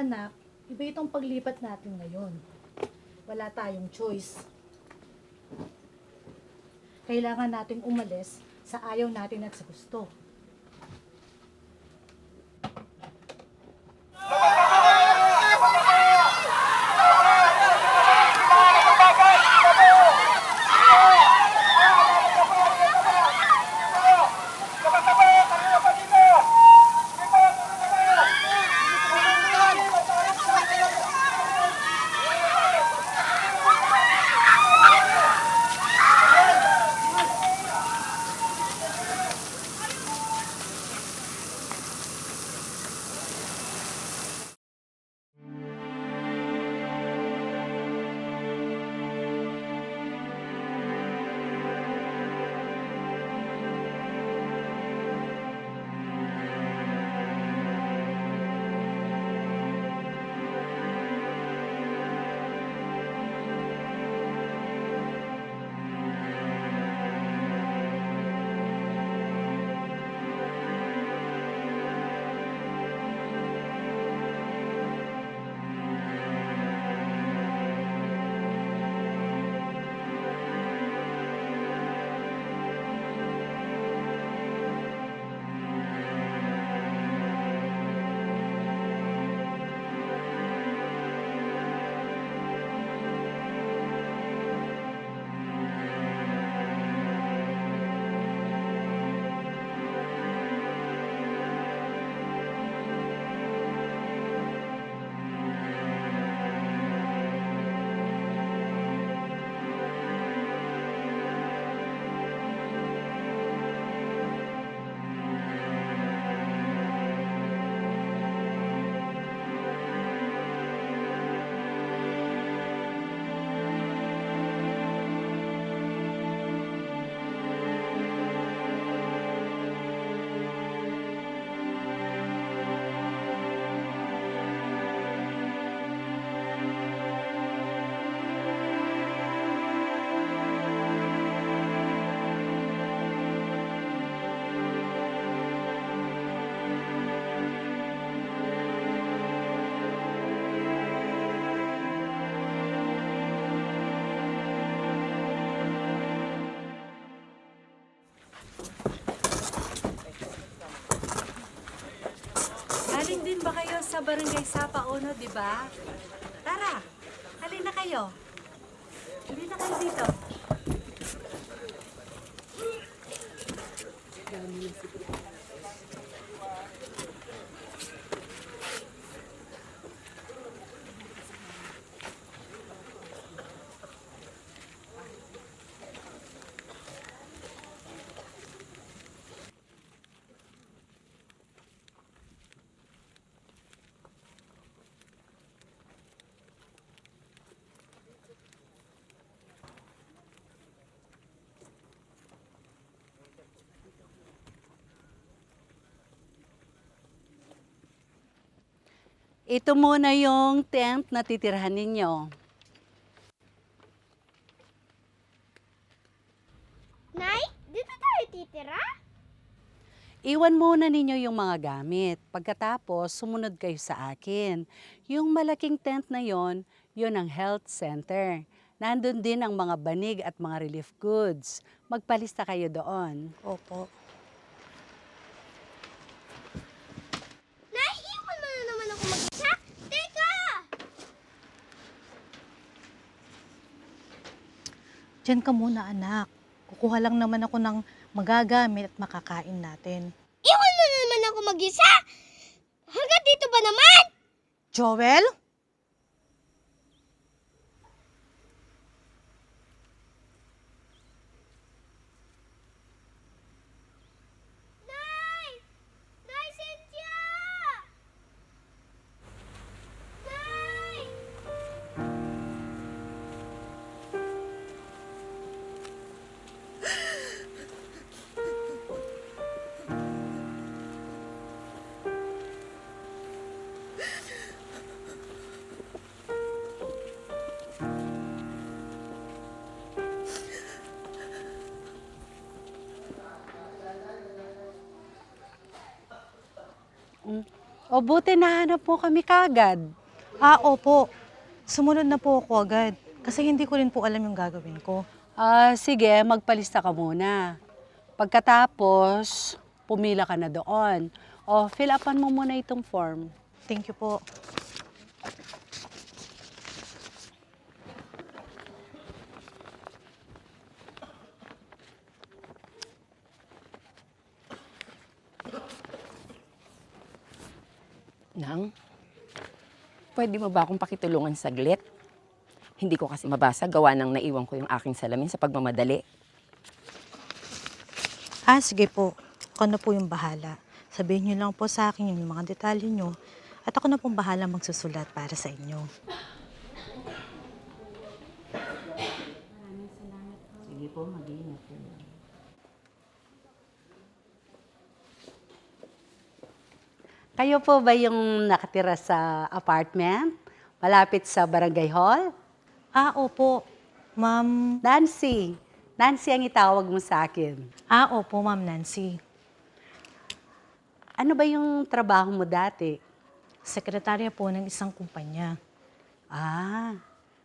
Anak, iba itong paglipat natin ngayon. Wala tayong choice. Kailangan nating umalis sa ayaw natin at sa gusto. Galing din ba kayo sa Barangay Sapa Uno, di ba? Tara, halina kayo. Halina kayo dito. Ito muna yung tent na titirhan ninyo. Nay, dito tayo titira? Iwan muna ninyo yung mga gamit. Pagkatapos, sumunod kayo sa akin. Yung malaking tent na yon, yun ang health center. Nandun din ang mga banig at mga relief goods. Magpalista kayo doon. Opo. Nay, iwan mo na naman ako mag-isa. Teka! Diyan ka muna, anak. Kukuha lang naman ako ng magagamit at makakain natin. Iwan mo na naman ako mag-isa! Hanggang dito ba naman? Joel? Nay! Nay, Cynthia! Nay! O buti nahanap po kami kagad. Opo. Sumunod na po ako agad. Kasi hindi ko rin po alam yung gagawin ko. Sige, magpalista ka muna. Pagkatapos, pumila ka na doon. O, fill upan mo muna itong form. Thank you po. Nang, pwede mo ba akong pakitulungan saglit? Hindi ko kasi mabasa, gawa ng naiwan ko yung aking salamin sa pagmamadali. Sige po. Ako na po yung bahala. Sabihin niyo lang po sa akin yung mga detalye niyo. At ako na pong bahala magsusulat para sa inyo. Sige po, mag-iingat po. Kayo po ba yung nakatira sa apartment? Malapit sa barangay hall? Opo. Ma'am. Nancy. Nancy ang itawag mo sa akin. Opo, Ma'am Nancy. Ano ba yung trabaho mo dati? Sekretarya po ng isang kumpanya.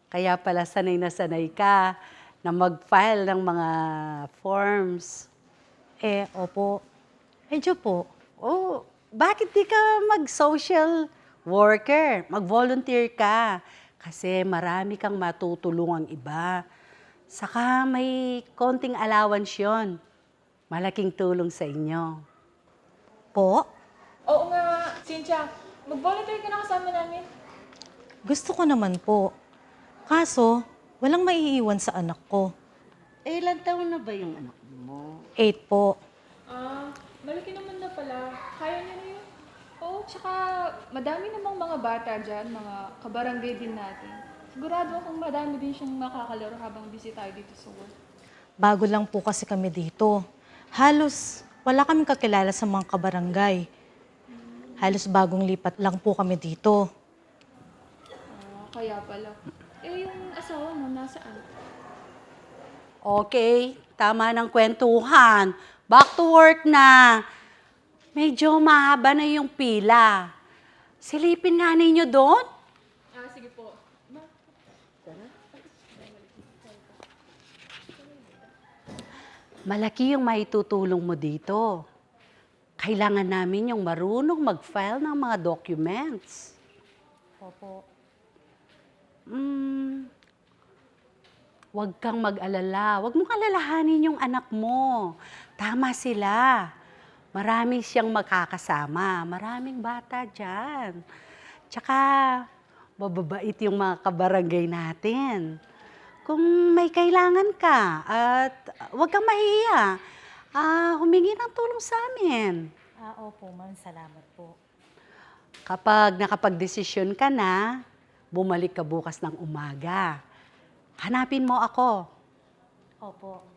Kaya pala sanay na sanay ka na mag-file ng mga forms. Opo. Medyo po. Oh, bakit di ka mag-social worker? Mag-volunteer ka. Kasi marami kang matutulungang iba. Saka may konting allowance yon. Malaking tulong sa inyo. Po? Oo nga, Cynthia. Mag-volunteer ka na kasama namin. Gusto ko naman po. Kaso, walang maiiwan sa anak ko. Ilan taon na ba yung anak mo? 8 po. Malaki naman na pala. Kaya niya na yun. Oo, tsaka madami namang mga bata dyan, mga kabarangay din natin. Sigurado akong madami din siyang makakalaro habang busy tayo dito sa work. Bago lang po kasi kami dito. Halos wala kaming kakilala sa mga kabarangay. Halos bagong lipat lang po kami dito. Kaya pala. Yung asawa mo, nasaan? Okay, tama ng kwentuhan. Back to work na. Medyo mahaba na yung pila. Silipin nga ninyo doon. Sige po. Malaki yung maitutulong mo dito. Kailangan namin yung marunong mag-file ng mga documents. Opo. Huwag kang mag-alala. Huwag mong alalahanin yung anak mo. Tama sila. Marami siyang makakasama. Maraming bata dyan. Tsaka, mababait yung mga kabarangay natin. Kung may kailangan ka at huwag kang mahiya, humingi ng tulong sa amin. Opo, ma'am. Salamat po. Kapag nakapag-desisyon ka na, bumalik ka bukas ng umaga. Hanapin mo ako. Opo.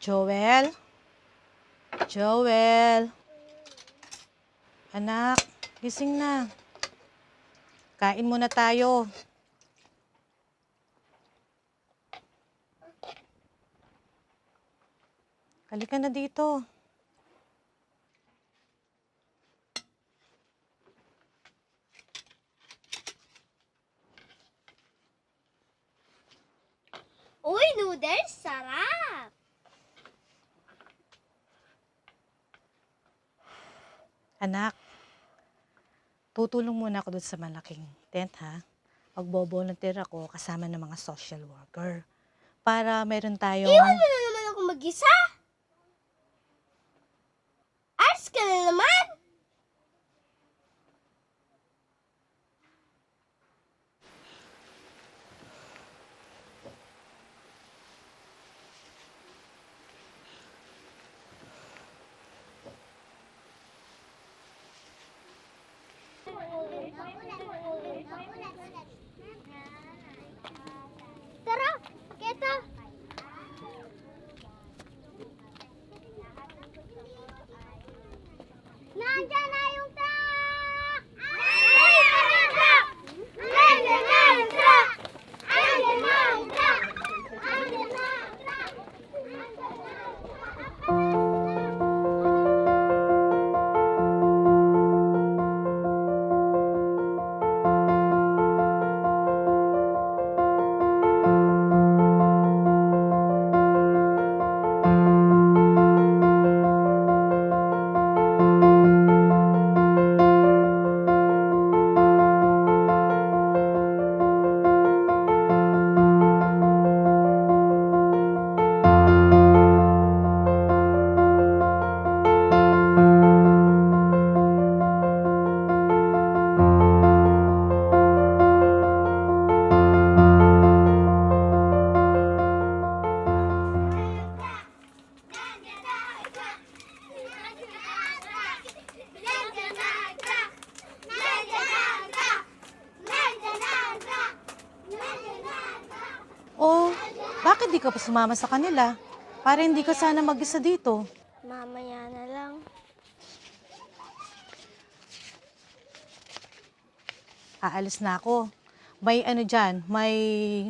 Joel? Joel? Anak, gising na. Kain muna tayo. Halika na dito. Uy, noodles, sarap! Anak, tutulong muna ako doon sa malaking tent, ha? Magbo-volunteer ako kasama ng mga social worker. Para meron tayong... Iwan mo na naman ako mag-isa! Ars ka na naman! O, bakit di ka pa sumama sa kanila? Para hindi ka sana mag-isa dito. Mamaya na lang. Aalis na ako. May ano dyan, may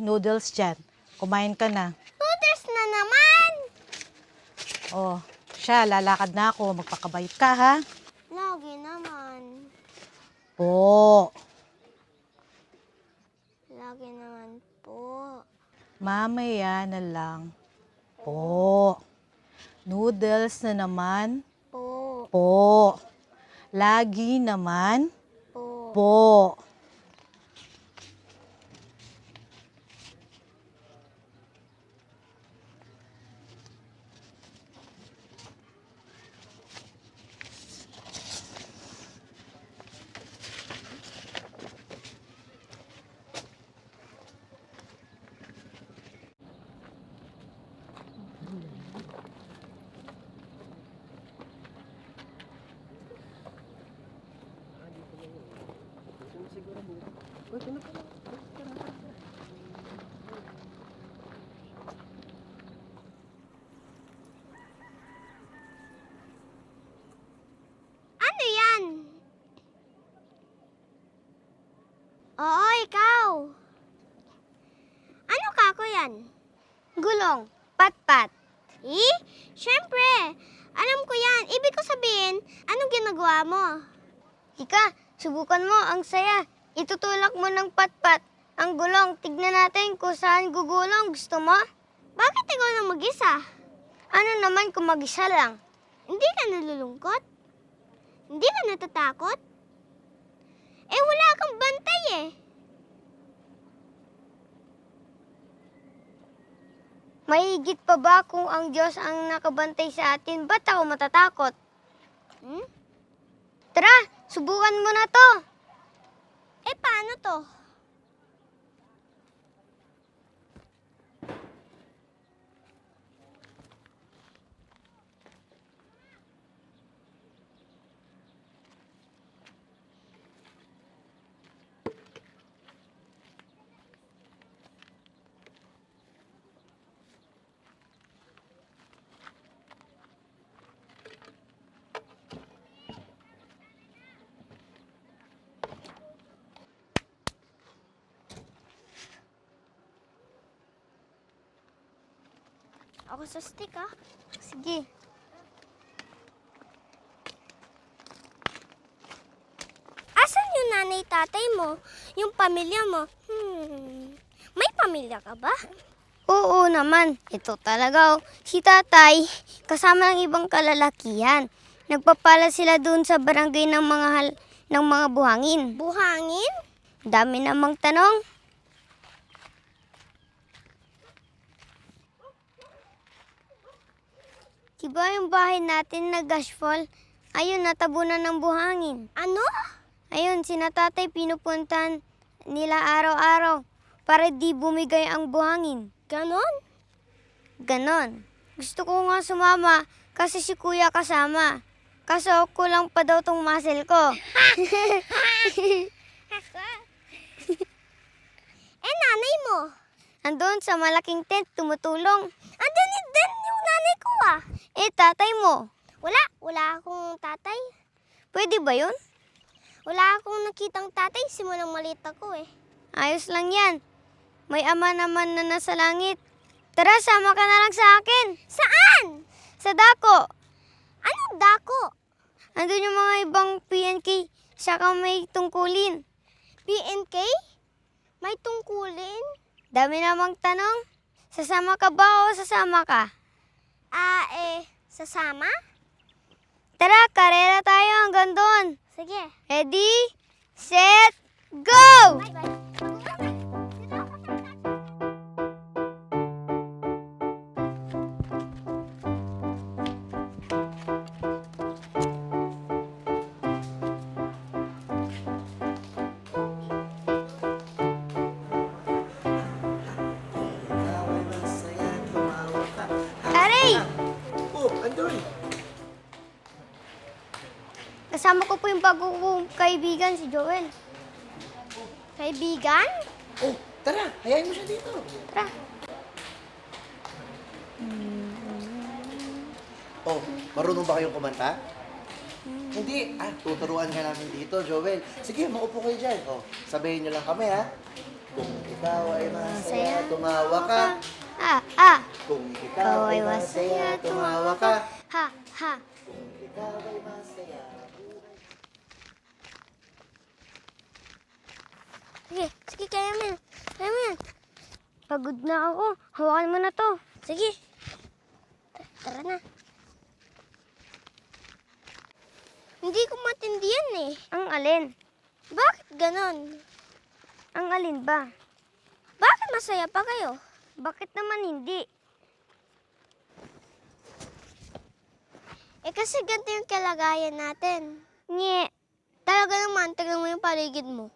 noodles dyan. Kumain ka na. Noodles na naman! Oh, siya, lalakad na ako. Magpakabayot ka, ha? Lagi naman. Po. Lagi naman po. Mamaya na lang. Po. Noodles na naman. Po. Po. Lagi naman. Po. Po. Ano yan? Oo, ikaw. Ano kako yan? Gulong. Pat-pat. Eh? Siyempre. Alam ko yan. Ibig ko sabihin, anong ginagawa mo? Ika, subukan mo. Ang saya. Itutulak mo ng pat-pat ang gulong. Tignan natin kung saan gugulong. Gusto mo? Bakit ikaw na mag-isa? Ano naman kung mag-isa lang? Hindi ka nalulungkot? Hindi ka natatakot? Eh, wala kang bantay eh. Mahigit pa ba kung ang Diyos ang nakabantay sa atin? Ba't ako matatakot? Tara, subukan mo na to. Eh, paano to? Ako sa stick, ah. Sige. Asan yung nanay tatay mo? Yung pamilya mo? May pamilya ka ba? Oo naman. Ito talaga, oh. Si tatay, kasama ng ibang kalalakihan. Nagpapala sila doon sa barangay ng mga buhangin. Buhangin? Dami namang tanong. Diba yung bahay natin na gashfall? Ayun, natabunan ng buhangin. Ano? Ayun, sina tatay pinupuntahan nila araw-araw para di bumigay ang buhangin. Ganon? Ganon. Gusto ko nga sumama kasi si kuya kasama. Kaso kulang pa daw tong muscle ko. Eh, nanay mo? Andun sa malaking tent, tumutulong. Andun din yung nanay ko, ah. Eh, tatay mo? Wala akong tatay. Pwede ba yun? Wala akong nakitang tatay, simulang maliit ako eh. Ayos lang yan. May ama naman na nasa langit. Tara, sama ka na lang sa akin. Saan? Sa dako. Anong dako? Andun yung mga ibang PNK, saka may tungkulin. PNK? May tungkulin? Dami namang tanong. Sasama ka ba o sasama ka? Sasama? Tara, karera tayo hanggang doon. Sige. Ready, set, go! Aray! Oh, andun. Kasama ko po yung bago kong kaibigan, si Joel. Kaibigan? Oh, tara, hayaan mo siya dito. Tara. Marunong ba kayong kumanta? Hindi. Tuturuan ka namin dito, Joel. Sige, maupo kayo dyan. Oh, sabihin nyo lang kami, ha? Kung ikaw ay masaya, tumawa ka. Kung ikaw ay masaya, tumawa ka. Ha, ha. Kung ikaw ay masaya. Sige, sige, kaya mo yan. Kaya mo yan. Pagod na ako. Hawakan mo na to. Sige. Tara na. Hindi ko matindihan eh. Ang alin? Bakit ganon? Ang alin ba? Bakit masaya pa kayo? Bakit naman hindi? Kasi ganito yung kalagayan natin. Nye, talaga naman, tignan mo yung paligid mo.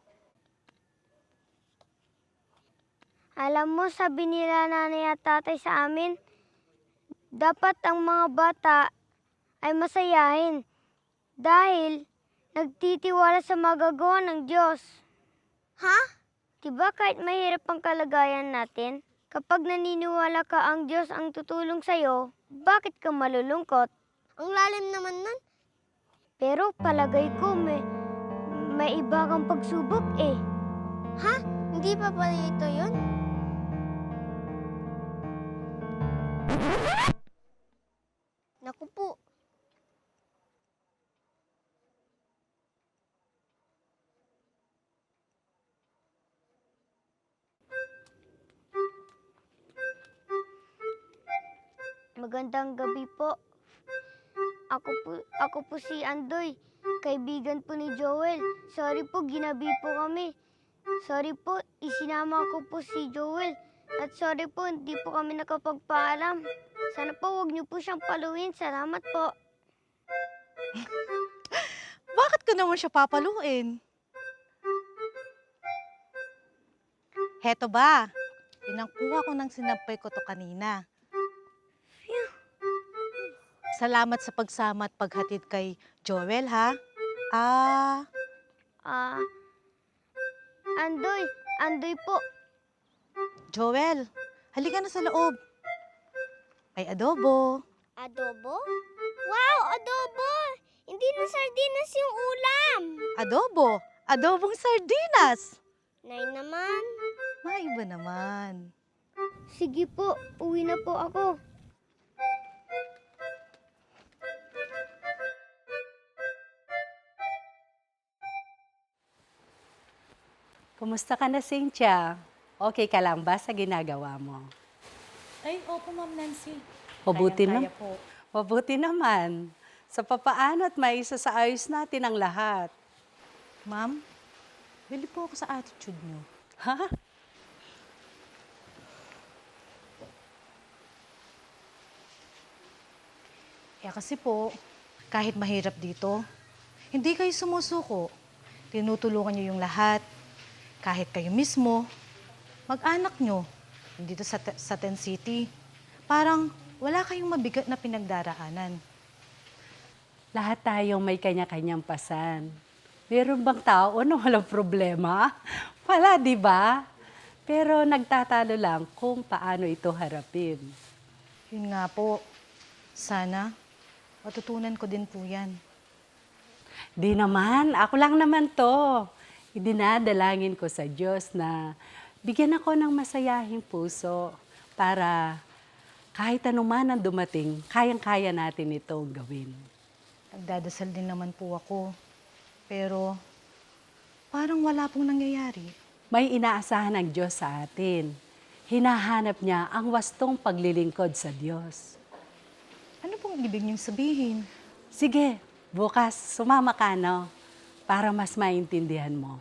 Alam mo, sabi nila nanay at tatay sa amin, dapat ang mga bata ay masayahin dahil nagtitiwala sa magagawa ng Diyos. Ha? Diba kahit mahirap ang kalagayan natin, kapag naniniwala ka ang Diyos ang tutulong sa'yo, bakit ka malulungkot? Ang lalim naman nun. Pero palagay ko may iba kang pagsubok eh. Ha? Hindi pa pala ito yun? Naku po. Magandang gabi po. Ako po si Andoy, kaibigan po ni Joel. Sorry po, ginabi po kami. Sorry po, isinama ko po si Joel. At sorry po, hindi po kami nakapagpaalam. Sana po huwag niyo po siyang paluin. Salamat po. Bakit ko naman siya papaluin? Heto ba? Pinangkuha ko ng sinampay ko to kanina. Salamat sa pagsama at paghatid kay Joel, ha? Andoy po. Joel, halika na sa loob. May adobo. Adobo? Wow, adobo! Hindi na sardinas yung ulam. Adobo? Adobong sardinas. Nay naman. Maiba naman. Sige po, uwi na po ako. Kumusta ka na, Cynthia? Okay ka lang ba sa ginagawa mo? Ay, opo, Ma'am Nancy. Mabuti Kayang-kaya na. po. Mabuti naman. Sa papaano at maisa sa ayos natin ang lahat. Ma'am, bili po ako sa attitude niyo. Ha? Kasi po, kahit mahirap dito, hindi kayo sumusuko. Tinutulungan niyo yung lahat. Kahit kayo mismo, mag-anak niyo dito sa Ten City. Parang wala kayong mabigat na pinagdaraanan. Lahat tayong may kanya-kanyang pasan. Meron bang tao na walang problema? Wala, di ba? Pero nagtatalo lang kung paano ito harapin. Yun nga po, sana matutunan ko din po yan. Di naman, ako lang naman to. Idinadalangin ko sa Diyos na bigyan ako ng masayahing puso para kahit anuman ang dumating, kayang-kaya natin itong gawin. Nagdadasal din naman po ako. Pero parang wala pong nangyayari. May inaasahan ng Diyos sa atin. Hinahanap niya ang wastong paglilingkod sa Diyos. Ano pong ibig niyong sabihin? Sige, bukas sumama ka, no? Para mas maintindihan mo.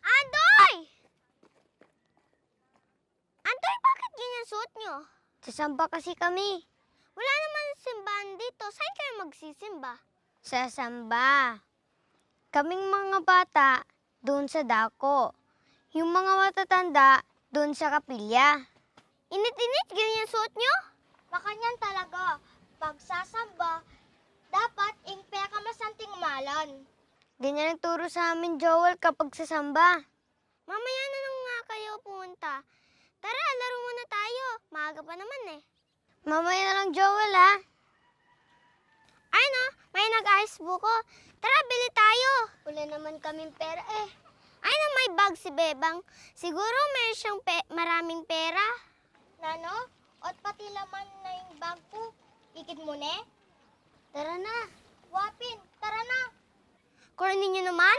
Andoy! Andoy, bakit ganyan suot nyo? Sasamba kasi kami. Wala naman simbahan dito. Saan kayo magsisimba? Sa samba. Kaming mga bata, doon sa dako. Yung mga matatanda, doon sa kapilya. Init-init, ganyan suot nyo? Baka niyan talaga. Pag sasamba, dapat ingpe ka masanting malan. Ganyan ang turo sa amin, Joel, kapag sasamba. Mamaya na lang nga kayo punta. Tara, laro muna tayo. Maaga pa naman eh. Mamaya na lang, Joel, ha? Ano? May nag-ice buko. Tara, bili tayo. Wala naman kaming pera eh. Ano, may bag si Bebang. Siguro may siyang maraming pera. Nano? At pati laman na yung bag ko. Ikit mo ne? Tara na. Wapin, tara na. Kunin niyo naman?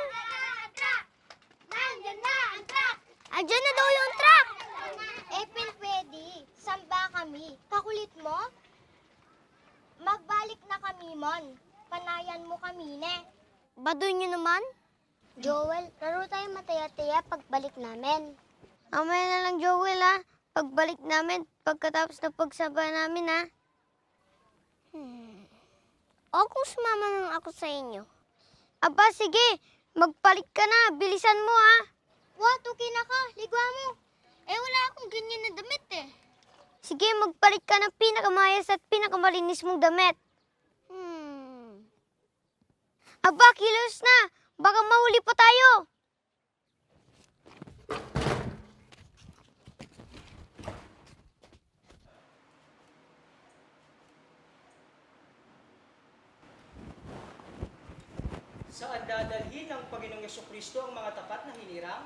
Truck! Nandyan na ang truck! Andyan na daw yung truck! Pwede. Samba kami. Kakulit mo? Magbalik na kami, Mon. Panayan mo kami, ne. Baduy niyo naman? Joel, laro tayo mataya-taya pagbalik namin. Mamaya na lang, Joel, ha? Pagbalik namin, pagkatapos na pagsaba namin, ha? O kung sumama lang ako sa inyo? Aba, sige. Magpalit ka na. Bilisan mo, ha? Tuki na ka. Ligwa mo. Wala akong ganyan na damit, eh. Sige, magpalit ka ng pinakamayas at pinakamalinis mong damit. Aba, kilos na. Baka mahuli pa tayo. Saan dadalhin ng Panginoong Yesukristo ang mga tapat na hinirang?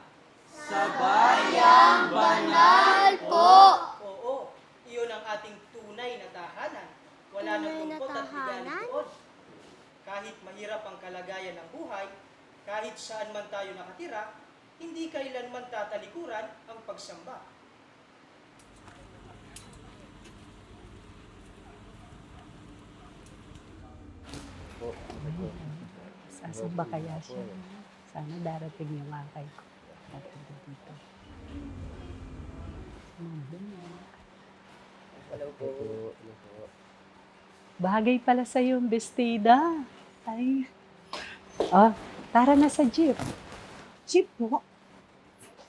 Oo, iyon ang ating tunay na tahanan. Wala nang Tunay na lungkot at bigayan tahanan? doon. Kahit mahirap ang kalagayan ng buhay, kahit saan man tayo nakatira, hindi kailanman tatalikuran ang pagsamba. Sasamba kaya siya. Sana darating yung akay ko. Darating dito. Bagay pala sa yung bestida. Ay. Oh, tara na sa jeep. Jeep po.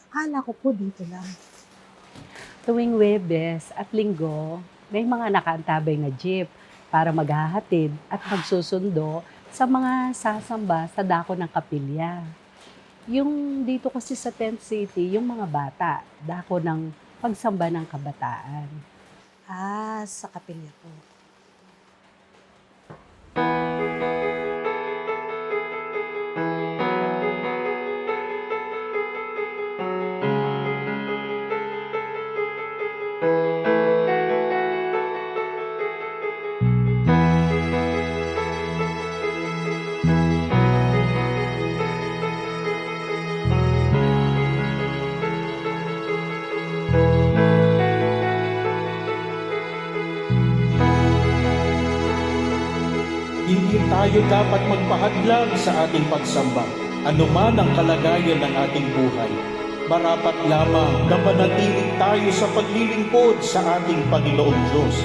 Akala ko po dito lang. Tuwing Webes at Linggo, may mga nakaantabay na jeep para maghahatid at magsusundo sa mga sasamba sa dako ng kapilya. Yung dito kasi sa Tent City, yung mga bata, dako ng pagsamba ng kabataan. Ah, sa kapilya po. Hindi tayo dapat magpahadlang sa ating pagsamba, anuman ang kalagayan ng ating buhay. Marapat lamang na manatili tayo sa paglilingkod sa ating Panginoong Diyos.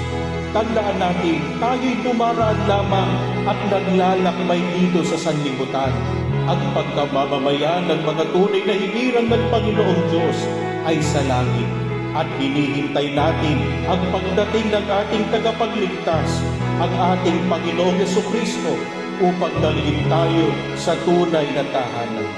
Tandaan natin, tayo'y dumaraan lamang at naglalakbay dito sa sanlibutan. Ang pagkamamamayan ng mga tunay na hinirang ng Panginoong Diyos ay sa langit. At hinihintay natin ang pagdating ng ating tagapagligtas, ang ating Panginoong Yesukristo, upang dalhin tayo sa tunay na tahanan.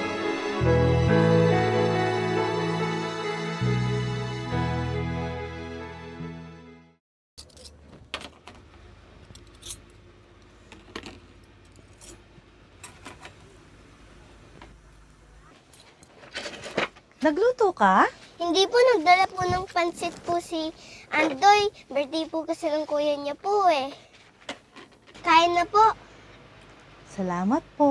Nagluto ka? Hindi po, nagdala po ng pansit po si Andoy. Birthday po kasi ng kuya niya po eh. Kain na po. Salamat po.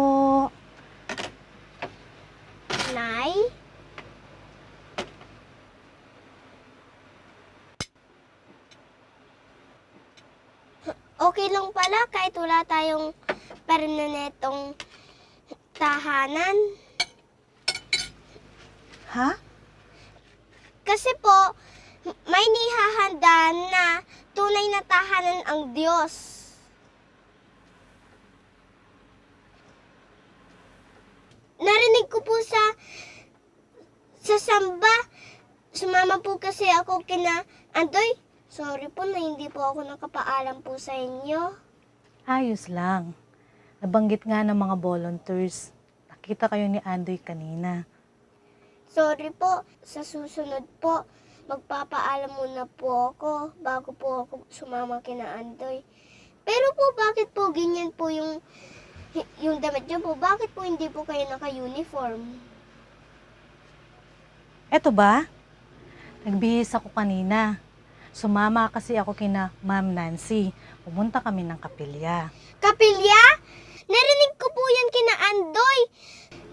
Nay? Okay lang pala kahit wala tayong permanentong tahanan. Ha? Kasi po, may nihahanda na tunay na tahanan ang Diyos. Narinig ko po sa samba. Sumama po kasi ako kina Andoy. Sorry po na hindi po ako nakapaalam po sa inyo. Ayos lang. Nabanggit nga ng mga volunteers. Nakita kayo ni Andoy kanina. Sorry po, sa susunod po, magpapaalam muna po ako bago po ako sumama kina Andoy. Pero po, bakit po ganyan po yung damit niyo po? Bakit po hindi po kayo naka-uniform? Eto ba? Nagbihis ako kanina. Sumama kasi ako kina Ma'am Nancy. Pumunta kami ng kapilya. Kapilya? Narinig ko po yan kina Andoy.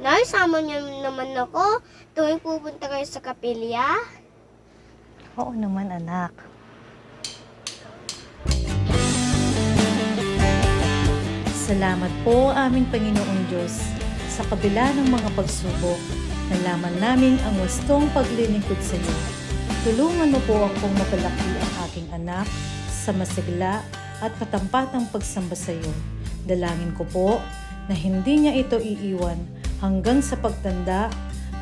Nay, sama niyo naman ako tuwing pupunta kayo sa kapilya. Oo naman, anak. Salamat po aming Panginoong Diyos. Sa kabila ng mga pagsubok, nalaman namin ang wastong paglilingkod sa iyo. Tulungan mo po akong mapalaki ang aking anak sa masigla at matampatang pagsamba sa iyo. Dalangin ko po na hindi niya ito iiwan hanggang sa pagtanda,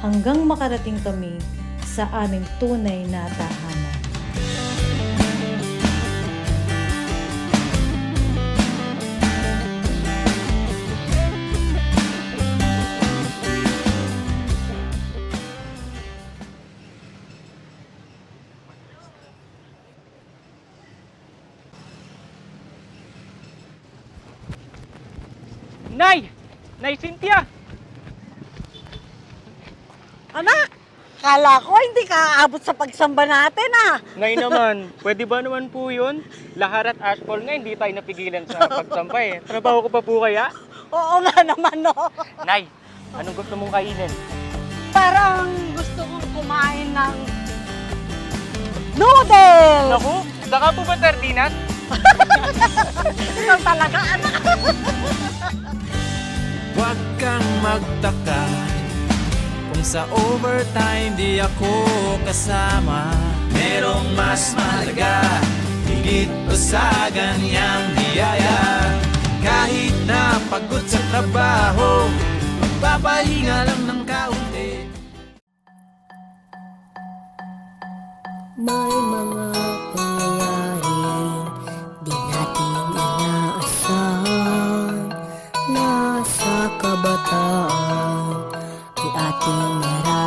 hanggang makarating kami sa aming tunay na tahanan. Nay! Nay Cynthia! Anak, kala ko hindi ka aabot sa pagsamba natin ah. Nay naman, pwede ba naman po yun? Lahar at Ashfall nga, hindi tayo napigilan sa pagsampa eh. Trabaho ko pa po kaya? Oo nga naman no. Nay, anong gusto mong kainin? Parang gusto kong kumain ng noodles. Naku, saka po ba sardinas? Ikaw talaga anak. Huwag kang magtaka kung sa overtime di ako kasama. Merong mas mahalaga higit pa sa ganyang biyaya. Kahit na pagod sa trabaho, magpapahinga lang ng kaunti. May mga pangyayari di natin inaasahan. Nasa kabataan ay ating nararamdaman.